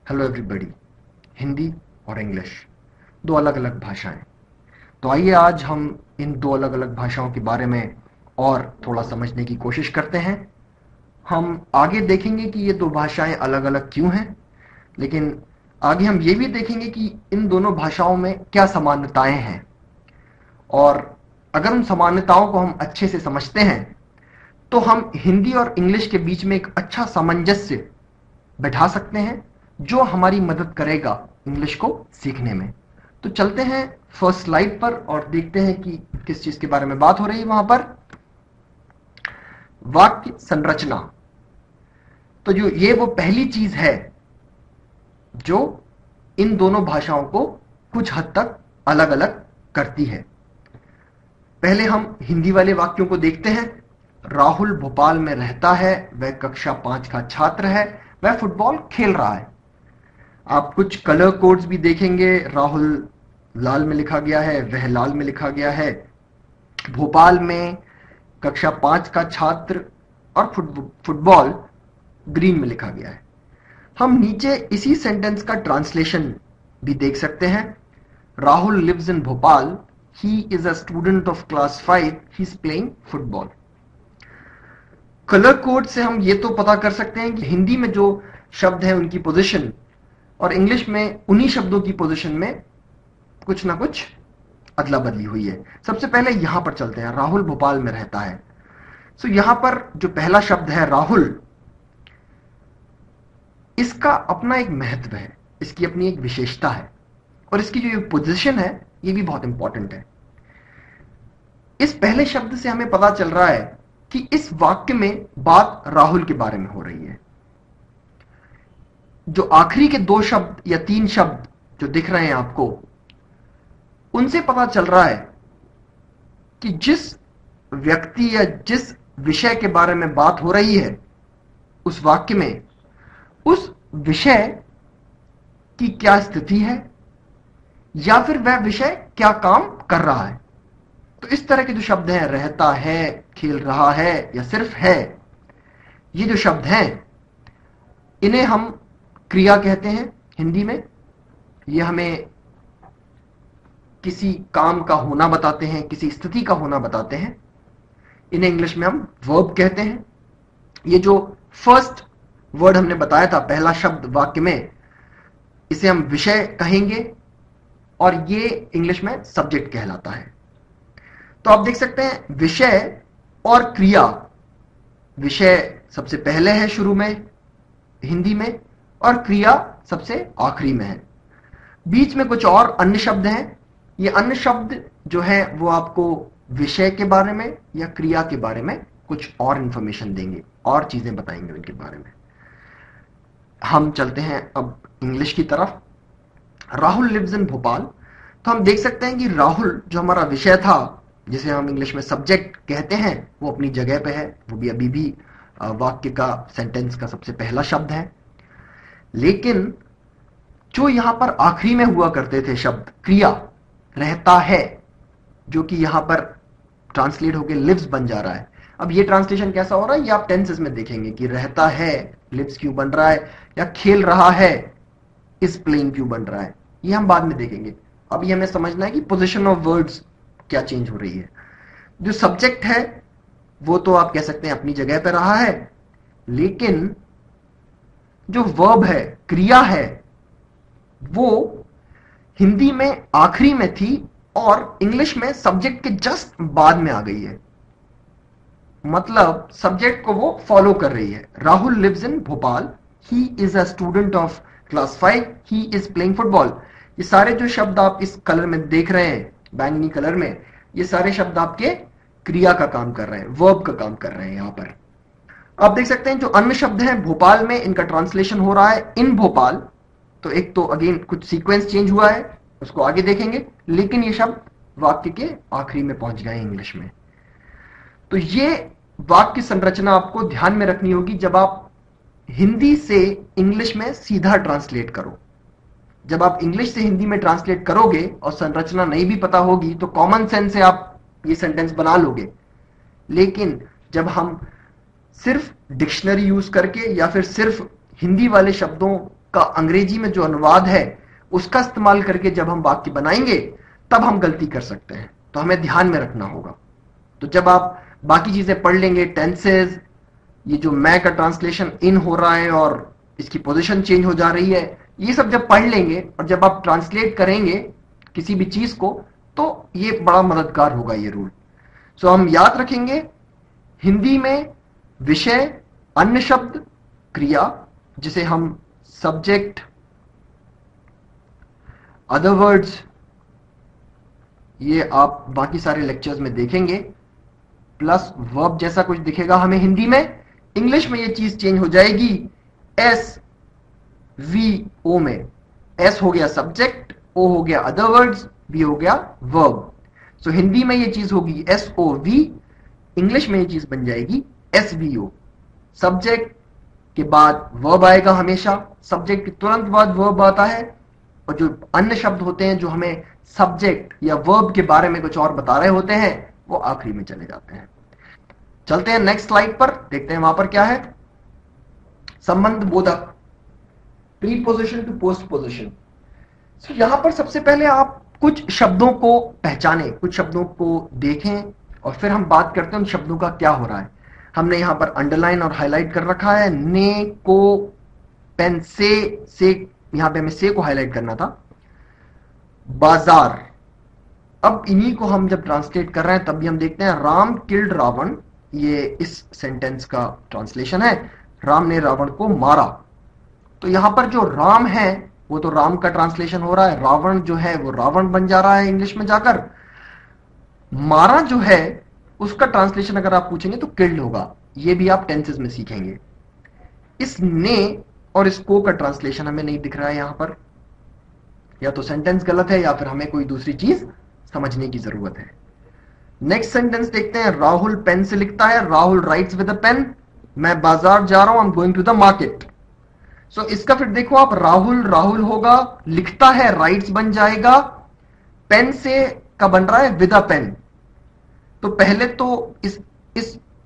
Hello everybody. Hindi और English दो अलग अलग भाषाएं। तो आइए आज हम इन दो अलग अलग भाषाओं के बारे में और थोड़ा समझने की कोशिश करते हैं। हम आगे देखेंगे कि ये दो भाषाएं अलग अलग क्यों हैं, लेकिन आगे हम ये भी देखेंगे कि इन दोनों भाषाओं में क्या समानताएं हैं, और अगर उन समानताओं को हम अच्छे से समझते हैं तो हम हिंदी और इंग्लिश के बीच में एक अच्छा सामंजस्य बैठा सकते हैं जो हमारी मदद करेगा इंग्लिश को सीखने में। तो चलते हैं फर्स्ट स्लाइड पर और देखते हैं कि किस चीज के बारे में बात हो रही है वहां पर। वाक्य संरचना। तो जो ये वो पहली चीज है जो इन दोनों भाषाओं को कुछ हद तक अलग अलग करती है। पहले हम हिंदी वाले वाक्यों को देखते हैं। राहुल भोपाल में रहता है, वह कक्षा 5 का छात्र है, वह फुटबॉल खेल रहा है। आप कुछ कलर कोड्स भी देखेंगे। राहुल लाल में लिखा गया है, वह लाल में लिखा गया है। भोपाल में कक्षा 5 का छात्र और फुटबॉल ग्रीन में लिखा गया है। हम नीचे इसी सेंटेंस का ट्रांसलेशन भी देख सकते हैं। Rahul lives in Bhopal, he is a student of class 5, he is playing football. Colour code से हम ये तो पता कर सकते हैं कि हिंदी में जो शब्द है उनकी पोजीशन और इंग्लिश में उन्हीं शब्दों की पोजीशन में कुछ ना कुछ अदला बदली हुई है। सबसे पहले यहां पर चलते हैं। राहुल भोपाल में रहता है। सो यहां पर जो पहला शब्द है राहुल, इसका अपना एक महत्व है, इसकी अपनी एक विशेषता है, और इसकी जो पोजीशन है ये भी बहुत इंपॉर्टेंट है। इस पहले शब्द से हमें पता चल रहा है कि इस वाक्य में बात राहुल के बारे में हो रही है। जो आखिरी के 2 शब्द या 3 शब्द जो दिख रहे हैं आपको, उनसे पता चल रहा है कि जिस व्यक्ति या जिस विषय के बारे में बात हो रही है उस वाक्य में, उस विषय की क्या स्थिति है या फिर वह विषय क्या काम कर रहा है। तो इस तरह के जो शब्द हैं, रहता है, खेल रहा है या सिर्फ है, ये जो शब्द हैं इन्हें हम क्रिया कहते हैं हिंदी में। ये हमें किसी काम का होना बताते हैं, किसी स्थिति का होना बताते हैं। इन्हें इंग्लिश में हम वर्ब कहते हैं। ये जो फर्स्ट वर्ड हमने बताया था, पहला शब्द वाक्य में, इसे हम विषय कहेंगे और ये इंग्लिश में सब्जेक्ट कहलाता है। तो आप देख सकते हैं विषय और क्रिया। विषय सबसे पहले है शुरू में हिंदी में, और क्रिया सबसे आखिरी में है। बीच में कुछ और अन्य शब्द हैं। ये अन्य शब्द जो है वो आपको विषय के बारे में या क्रिया के बारे में कुछ और इंफॉर्मेशन देंगे और चीजें बताएंगे उनके बारे में। हम चलते हैं अब इंग्लिश की तरफ। Rahul lives in Bhopal. तो हम देख सकते हैं कि राहुल जो हमारा विषय था, जिसे हम इंग्लिश में सब्जेक्ट कहते हैं, वो अपनी जगह पे है। वो भी अभी भी वाक्य का, सेंटेंस का सबसे पहला शब्द है। लेकिन जो यहां पर आखिरी में हुआ करते थे शब्द क्रिया, रहता है, जो कि यहां पर ट्रांसलेट होकर लिव्स बन जा रहा है। अब ये ट्रांसलेशन कैसा हो रहा है ये आप टेंसेस में देखेंगे कि रहता है लिव्स क्यों बन रहा है, या खेल रहा है इस प्लेइंग क्यों बन रहा है, ये हम बाद में देखेंगे। अभी हमें समझना है कि पोजीशन ऑफ वर्ड्स क्या चेंज हो रही है। जो सब्जेक्ट है वो तो आप कह सकते हैं अपनी जगह पर रहा है, लेकिन जो वर्ब है, क्रिया है, वो हिंदी में आखिरी में थी और इंग्लिश में सब्जेक्ट के जस्ट बाद में आ गई है। मतलब सब्जेक्ट को वो फॉलो कर रही है। Rahul lives in Bhopal, he is a student of class 5, he is playing football. ये सारे जो शब्द आप इस कलर में देख रहे हैं, बैंगनी कलर में, ये सारे शब्द आपके क्रिया का काम कर रहे हैं, वर्ब का काम कर रहे हैं। यहां पर आप देख सकते हैं जो अन्य शब्द हैं भोपाल में, इनका ट्रांसलेशन हो रहा है इन भोपाल। तो एक तो अगेन कुछ सीक्वेंस चेंज हुआ है, उसको आगे देखेंगे, लेकिन ये शब्द वाक्य के आखिरी में पहुंच गए इंग्लिश में। तो ये वाक्य संरचना आपको ध्यान में रखनी होगी जब आप हिंदी से इंग्लिश में सीधा ट्रांसलेट करो। जब आप इंग्लिश से हिंदी में ट्रांसलेट करोगे और संरचना नहीं भी पता होगी तो कॉमन सेंस से आप ये सेंटेंस बना लोगे। लेकिन जब हम सिर्फ डिक्शनरी यूज करके या फिर सिर्फ हिंदी वाले शब्दों का अंग्रेजी में जो अनुवाद है उसका इस्तेमाल करके जब हम वाक्य बनाएंगे तब हम गलती कर सकते हैं, तो हमें ध्यान में रखना होगा। तो जब आप बाकी चीजें पढ़ लेंगे, टेंसेज, ये जो मैं का ट्रांसलेशन इन हो रहा है और इसकी पोजीशन चेंज हो जा रही है, ये सब जब पढ़ लेंगे और जब आप ट्रांसलेट करेंगे किसी भी चीज को, तो ये बड़ा मददगार होगा ये रूल। सो हम याद रखेंगे, हिंदी में विषय, अन्य शब्द, क्रिया जिसे हम सब्जेक्ट, अदर वर्ड्स, ये आप बाकी सारे लेक्चर्स में देखेंगे, प्लस वर्ब जैसा कुछ दिखेगा हमें हिंदी में। इंग्लिश में ये चीज चेंज हो जाएगी एस वी ओ में। एस हो गया सब्जेक्ट, ओ हो गया अदर वर्ड्स, वी हो गया वर्ब। सो हिंदी में ये चीज होगी एस ओ वी, इंग्लिश में ये चीज बन जाएगी एस वी ओ। सब्जेक्ट के बाद वर्ब आएगा हमेशा, सब्जेक्ट के तुरंत बाद वर्ब आता है, और जो अन्य शब्द होते हैं जो हमें सब्जेक्ट या वर्ब के बारे में कुछ और बता रहे होते हैं वो आखिरी में चले जाते हैं। चलते हैं नेक्स्ट स्लाइड पर, देखते हैं वहां पर क्या है। संबंध बोधक, प्रीपोजिशन टू पोस्ट पोजिशन। यहां पर सबसे पहले आप कुछ शब्दों को पहचानें, कुछ शब्दों को देखें, और फिर हम बात करते हैं उन शब्दों का क्या हो रहा है। हमने यहां पर अंडरलाइन और हाईलाइट कर रखा है, ने, को, पेन, से यहां पे हमें से को हाईलाइट करना था। बाजार, अब इन्हीं को हम जब ट्रांसलेट कर रहे हैं तब भी हम देखते हैं राम किल्ड रावण, ये इस सेंटेंस का ट्रांसलेशन है, राम ने रावण को मारा। तो यहां पर जो राम है वो तो राम का ट्रांसलेशन हो रहा है, रावण जो है वो रावण बन जा रहा है इंग्लिश में जाकर। मारा जो है उसका ट्रांसलेशन अगर आप पूछेंगे तो किल्ड होगा, ये भी आप टेंसेस में सीखेंगे। इस ने और इस को का ट्रांसलेशन हमें नहीं दिख रहा है यहां पर, या तो सेंटेंस गलत है या फिर हमें कोई दूसरी चीज समझने की जरूरत है। नेक्स्ट सेंटेंस देखते हैं, राहुल पेन से लिखता है, Rahul writes with a pen. मैं बाजार जा रहा हूं, I am going to the market. So इसका फिर देखो आप, राहुल राहुल होगा, लिखता है राइट्स बन जाएगा, पेन से का बन रहा है विद अ पेन। तो पहले तो इस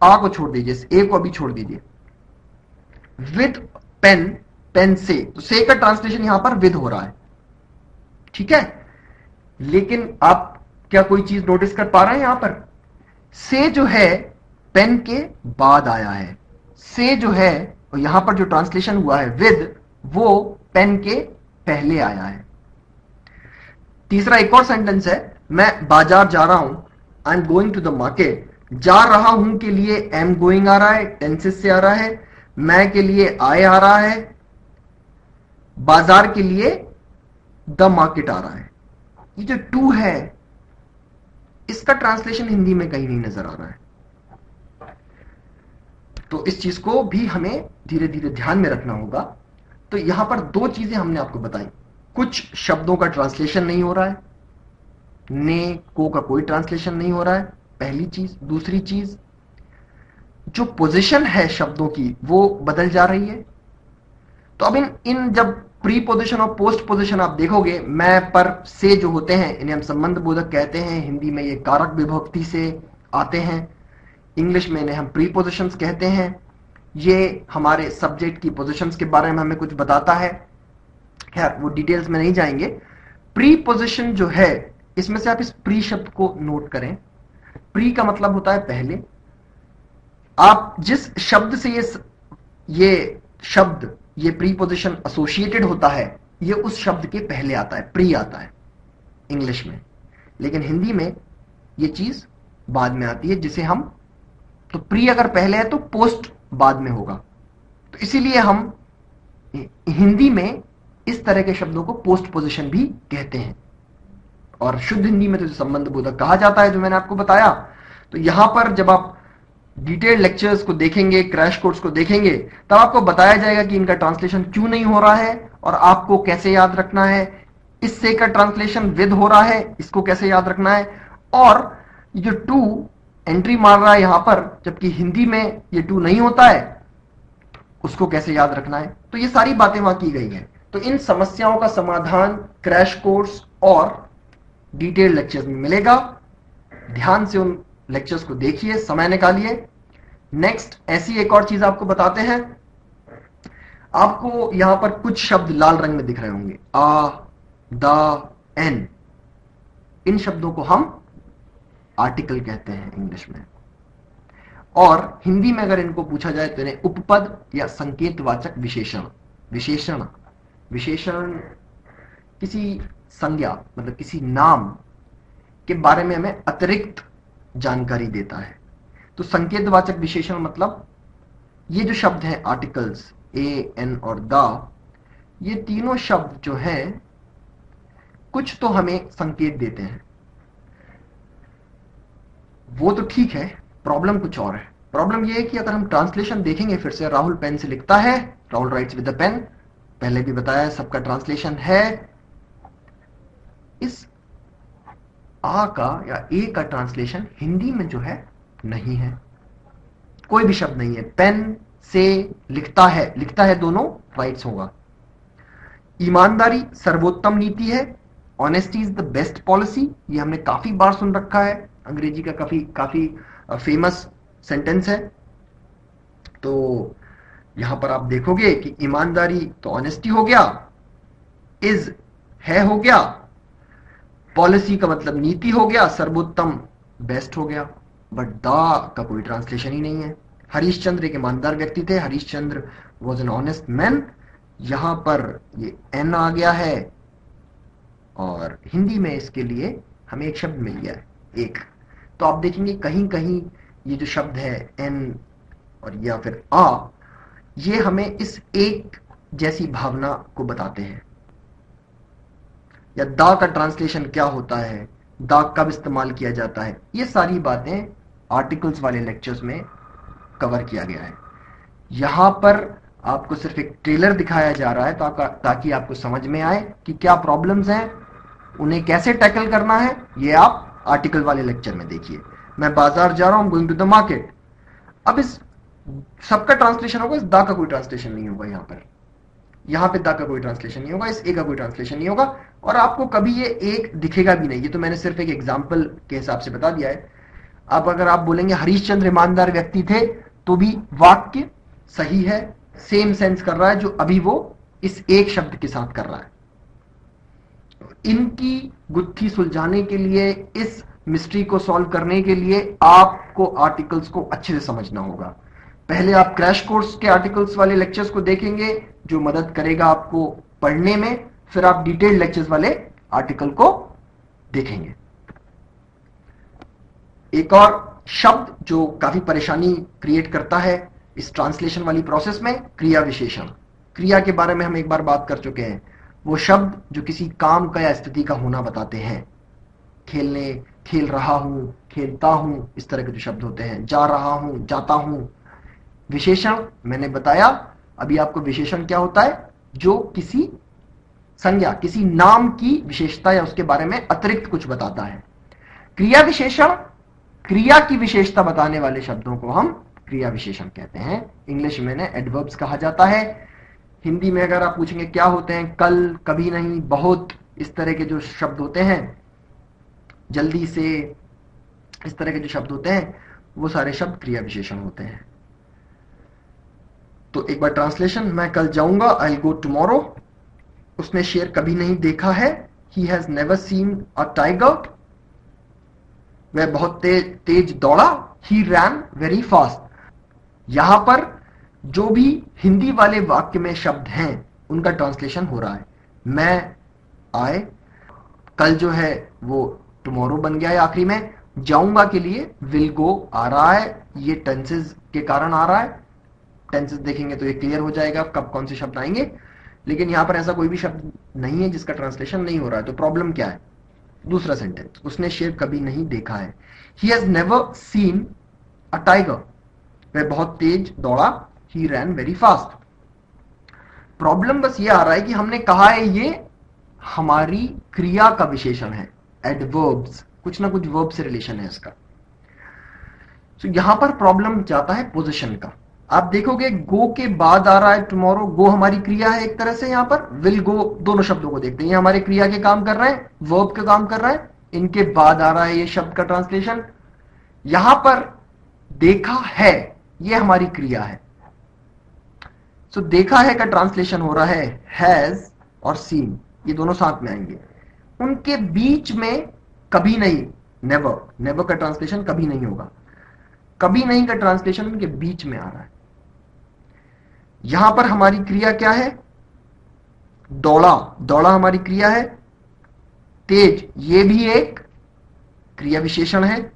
आ को छोड़ दीजिए, इस ए को अभी छोड़ दीजिए, विद पेन, पेन से, तो से का ट्रांसलेशन यहां पर विद हो रहा है, ठीक है। लेकिन आप क्या कोई चीज नोटिस कर पा रहे हैं, यहां पर से जो है पेन के बाद आया है, से जो है और यहां पर जो ट्रांसलेशन हुआ है विद, वो पेन के पहले आया है। तीसरा एक और सेंटेंस है, मैं बाजार जा रहा हूं, I am going to the market. जा रहा हूं के लिए एम गोइंग आ रहा है, टेंसेस से आ रहा है, मैं के लिए आए आ रहा है, बाजार के लिए द मार्केट आ रहा है। ये जो टू है इसका ट्रांसलेशन हिंदी में कहीं नहीं नजर आ रहा है, तो इस चीज को भी हमें धीरे धीरे ध्यान में रखना होगा। तो यहां पर दो चीजें हमने आपको बताई, कुछ शब्दों का ट्रांसलेशन नहीं हो रहा है, ने को का कोई ट्रांसलेशन नहीं हो रहा है, पहली चीज। दूसरी चीज, जो पोजीशन है शब्दों की वो बदल जा रही है। तो अब इन जब प्री पोजीशन और पोस्ट पोजीशन आप देखोगे, मैं पर से जो होते हैं इन्हें हम संबंध बोधक कहते हैं, हिंदी में ये कारक विभक्ति से आते हैं, इंग्लिश में इन्हें हम प्री पोजीशंस कहते हैं। ये हमारे सब्जेक्ट की पोजीशंस के बारे में हमें कुछ बताता है, खैर वो डिटेल्स में नहीं जाएंगे। प्री पोजीशन जो है, इसमें से आप इस प्री शब्द को नोट करें। प्री का मतलब होता है पहले। आप जिस शब्द से ये शब्द, ये प्रीपोजिशन एसोसिएटेड होता है, ये उस शब्द के पहले आता है, प्री आता है इंग्लिश में। लेकिन हिंदी में ये चीज बाद में आती है, जिसे हम, तो प्री अगर पहले है तो पोस्ट बाद में होगा। तो इसीलिए हम हिंदी में इस तरह के शब्दों को पोस्ट पोजीशन भी कहते हैं, और शुद्ध हिंदी में तो संबंध बोधक कहा जाता है, जो मैंने आपको बताया। तो यहां पर जब आप डिटेल लेक्चर्स को देखेंगे, क्रैश कोर्स को देखेंगे, तब आपको बताया जाएगा कि इनका ट्रांसलेशन क्यों नहीं हो रहा है और आपको कैसे याद रखना है। इससे का ट्रांसलेशन विद हो रहा है, इसको कैसे याद रखना है, और ये जो टू एंट्री मार रहा है यहां पर, जबकि हिंदी में ये टू नहीं होता है, उसको कैसे याद रखना है। तो ये सारी बातें वहां की गई हैं। तो इन समस्याओं का समाधान क्रैश कोर्स और डिटेल लेक्चर्स में मिलेगा। ध्यान से उन लेक्चर्स को देखिए, समय निकालिए। नेक्स्ट ऐसी एक और चीज आपको बताते हैं, आपको यहां पर कुछ शब्द लाल रंग में दिख रहे होंगे, आ, द, एन। इन शब्दों को हम आर्टिकल कहते हैं इंग्लिश में, और हिंदी में अगर इनको पूछा जाए तो इन्हें उपपद या संकेतवाचक विशेषण। विशेषण विशेषण किसी संज्ञा मतलब किसी नाम के बारे में हमें अतिरिक्त जानकारी देता है। तो संकेतवाचक विशेषण मतलब ये जो शब्द हैं आर्टिकल्स ए, एन और द, ये तीनों शब्द जो हैं कुछ तो हमें संकेत देते हैं। वो तो ठीक है, प्रॉब्लम कुछ और है। प्रॉब्लम ये है कि अगर हम ट्रांसलेशन देखेंगे, फिर से राहुल पेन से लिखता है, Rahul writes with the pen, पहले भी बताया सबका ट्रांसलेशन है। इस आ का या ए का ट्रांसलेशन हिंदी में जो है नहीं है, कोई भी शब्द नहीं है। पेन से लिखता है दोनों राइट्स होगा। ईमानदारी सर्वोत्तम नीति है, honesty is the best policy, ये हमने काफी बार सुन रखा है, अंग्रेजी का काफी फेमस सेंटेंस है। तो यहां पर आप देखोगे कि ईमानदारी तो ऑनेस्टी हो गया, इज है हो गया, पॉलिसी का मतलब नीति हो गया, सर्वोत्तम बेस्ट हो गया, बट द का कोई ट्रांसलेशन ही नहीं है। हरीशचंद्र एक ईमानदार व्यक्ति थे, Harishchandra was an honest man, यहां पर ये एन आ गया है और हिंदी में इसके लिए हमें एक शब्द मिल गया है, एक। तो आप देखेंगे कहीं कहीं ये जो शब्द है एन और या फिर आ, ये हमें इस एक जैसी भावना को बताते हैं। या दा का ट्रांसलेशन क्या होता है, दा कब इस्तेमाल किया जाता है, ये सारी बातें आर्टिकल्स वाले लेक्चर्स में कवर किया गया है। यहां पर आपको सिर्फ एक ट्रेलर दिखाया जा रहा है ताकि आपको समझ में आए कि क्या प्रॉब्लम्स हैं, उन्हें कैसे टैकल करना है, ये आप आर्टिकल वाले लेक्चर में देखिए। मैं बाजार जा रहा हूं, गोइंग टू द मार्केट। अब इस सबका ट्रांसलेशन होगा, इस दा का कोई ट्रांसलेशन नहीं होगा। यहां पे दा का कोई ट्रांसलेशन नहीं होगा, इस ए का कोई ट्रांसलेशन नहीं होगा, और आपको कभी ये एक दिखेगा भी नहीं। ये तो मैंने सिर्फ एक एग्जाम्पल के हिसाब से बता दिया है। अब अगर आप बोलेंगे हरीशचंद्र ईमानदार व्यक्ति थे, तो भी वाक्य सही है, सेम सेंस कर रहा है जो अभी वो इस एक शब्द के साथ कर रहा है। इनकी गुत्थी सुलझाने के लिए, इस मिस्ट्री को सॉल्व करने के लिए आपको आर्टिकल्स को अच्छे से समझना होगा। पहले आप क्रैश कोर्स के आर्टिकल्स वाले लेक्चर्स को देखेंगे जो मदद करेगा आपको पढ़ने में, फिर आप डिटेल्ड लेक्चर्स वाले आर्टिकल को देखेंगे। एक और शब्द जो काफी परेशानी क्रिएट करता है इस ट्रांसलेशन वाली प्रोसेस में, क्रिया विशेषण। क्रिया के बारे में हम एक बार बात कर चुके हैं। वो शब्द जो किसी काम का या स्थिति का होना बताते हैं। खेलने, खेल रहा हूं, खेलता हूं, इस तरह के जो शब्द होते हैं, जा रहा हूं, जाता हूं। विशेषण मैंने बताया अभी आपको, विशेषण क्या होता है, जो किसी संज्ञा, किसी नाम की विशेषता या उसके बारे में अतिरिक्त कुछ बताता है। क्रिया विशेषण, क्रिया की विशेषता बताने वाले शब्दों को हम क्रिया विशेषण कहते हैं। इंग्लिश में इन्हें एडवर्ब्स कहा जाता है। हिंदी में अगर आप पूछेंगे क्या होते हैं, कल, कभी नहीं, बहुत, इस तरह के जो शब्द होते हैं, जल्दी से, इस तरह के जो शब्द होते हैं, वो सारे शब्द क्रिया विशेषण होते हैं। तो एक बार ट्रांसलेशन, मैं कल जाऊंगा, आई विल गो टुमारो। उसने शेर कभी नहीं देखा है, he has never seen a tiger. वह बहुत तेज दौड़ा, ही रैन वेरी फास्ट। यहां पर जो भी हिंदी वाले वाक्य में शब्द हैं उनका ट्रांसलेशन हो रहा है। मैं आए, कल जो है वो टुमारो बन गया है आखिरी में। जाऊंगा के लिए विल गो आ रहा है, ये टेंसेस के कारण आ रहा है। टेंसेस देखेंगे तो ये क्लियर हो जाएगा कब कौन से शब्द आएंगे। लेकिन यहां पर ऐसा कोई भी शब्द नहीं है जिसका ट्रांसलेशन नहीं हो रहा है। तो प्रॉब्लम क्या है? दूसरा सेंटेंस, उसने शेर कभी नहीं देखा है, he has never seen a tiger. वह बहुत तेज दौड़ा, ही रैन वेरी फास्ट। प्रॉब्लम बस ये आ रहा है कि हमने कहा है ये हमारी क्रिया का विशेषण है, एडवर्ब्स, कुछ ना कुछ वर्ब से रिलेशन है इसका। तो यहां पर प्रॉब्लम जाता है पोजीशन का। आप देखोगे गो के बाद आ रहा है टुमारो, गो हमारी क्रिया है एक तरह से। यहां पर विल गो, दोनों शब्दों को देखते हैं, ये हमारे क्रिया के काम कर रहे हैं, वर्ब के काम कर रहा है। इनके बाद आ रहा है ये शब्द का ट्रांसलेशन। यहां पर देखा है, ये हमारी क्रिया है। सो देखा है का ट्रांसलेशन हो रहा है हैज और सीन, ये दोनों साथ में आएंगे। उनके बीच में कभी नहीं, नेवर, नेवर का ट्रांसलेशन कभी नहीं होगा। कभी नहीं का ट्रांसलेशन उनके बीच में आ रहा है। यहां पर हमारी क्रिया क्या है? दौड़ा, दौड़ा हमारी क्रिया है। तेज, ये भी एक क्रिया विशेषण है।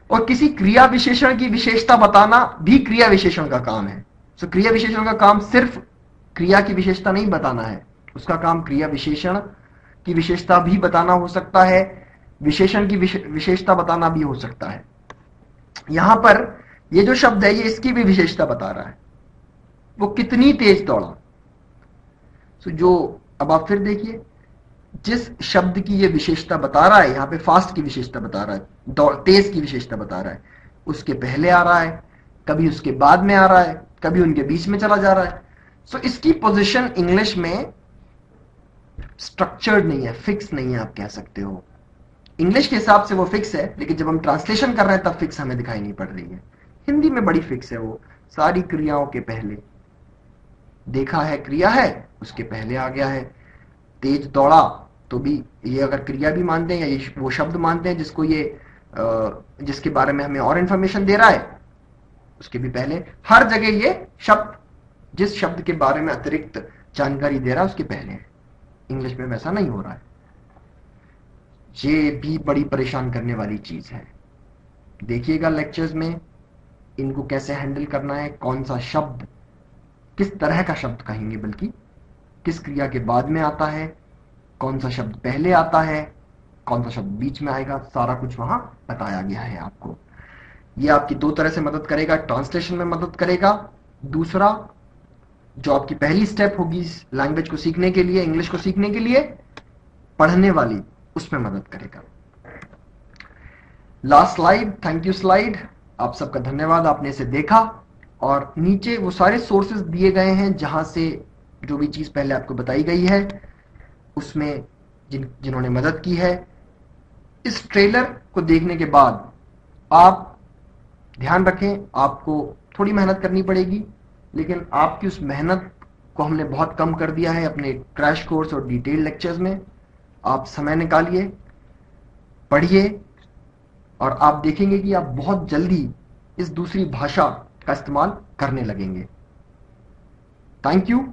और किसी क्रिया विशेषण की विशेषता बताना भी क्रिया विशेषण का काम है। सो क्रिया विशेषण का काम सिर्फ क्रिया की विशेषता नहीं बताना है, उसका काम क्रिया विशेषण की विशेषता भी बताना हो सकता है, विशेषण की विशेषता बताना भी हो सकता है। यहां पर ये जो शब्द है ये इसकी भी विशेषता बता रहा है, वो कितनी तेज दौड़ा। तो जो अब आप फिर देखिए, जिस शब्द की ये विशेषता बता रहा है, यहां पे फास्ट की विशेषता बता रहा है, तेज की विशेषता बता रहा है, उसके पहले आ रहा है, कभी उसके बाद में आ रहा है, कभी उनके बीच में चला जा रहा है। सो इसकी पोजीशन इंग्लिश में स्ट्रक्चर्ड नहीं है, फिक्स नहीं है, आप कह सकते हो। इंग्लिश के हिसाब से वो फिक्स है, लेकिन जब हम ट्रांसलेशन कर रहे हैं तब फिक्स हमें दिखाई नहीं पड़ रही है। हिंदी में बड़ी फिक्स है, वो सारी क्रियाओं के पहले। देखा है क्रिया है, उसके पहले आ गया है। तेज दौड़ा, तो भी ये अगर क्रिया भी मानते हैं या ये वो शब्द मानते हैं जिसको ये जिसके बारे में हमें और इंफॉर्मेशन दे रहा है, उसके भी पहले। हर जगह ये शब्द जिस शब्द के बारे में अतिरिक्त जानकारी दे रहा है उसके पहले है। इंग्लिश में वैसा नहीं हो रहा है। ये भी बड़ी परेशान करने वाली चीज है। देखिएगा लेक्चर्स में इनको कैसे हैंडल करना है, कौन सा शब्द, किस तरह का शब्द कहेंगे, बल्कि किस क्रिया के बाद में आता है, कौन सा शब्द पहले आता है, कौन सा शब्द बीच में आएगा, सारा कुछ वहां बताया गया है आपको। ये आपकी दो तरह से मदद करेगा, ट्रांसलेशन में मदद करेगा, दूसरा जो आपकी पहली स्टेप होगी लैंग्वेज को सीखने के लिए, इंग्लिश को सीखने के लिए, पढ़ने वाली, उसमें मदद करेगा। Last slide, thank you slide. आप सबका धन्यवाद, आपने इसे देखा। और नीचे वो सारे सोर्सेज दिए गए हैं जहां से जो भी चीज पहले आपको बताई गई है उसमें जिन्होंने मदद की है। इस ट्रेलर को देखने के बाद आप ध्यान रखें, आपको थोड़ी मेहनत करनी पड़ेगी, लेकिन आपकी उस मेहनत को हमने बहुत कम कर दिया है अपने क्रैश कोर्स और डिटेल लेक्चर्स में। आप समय निकालिए, पढ़िए, और आप देखेंगे कि आप बहुत जल्दी इस दूसरी भाषा का इस्तेमाल करने लगेंगे। Thank you.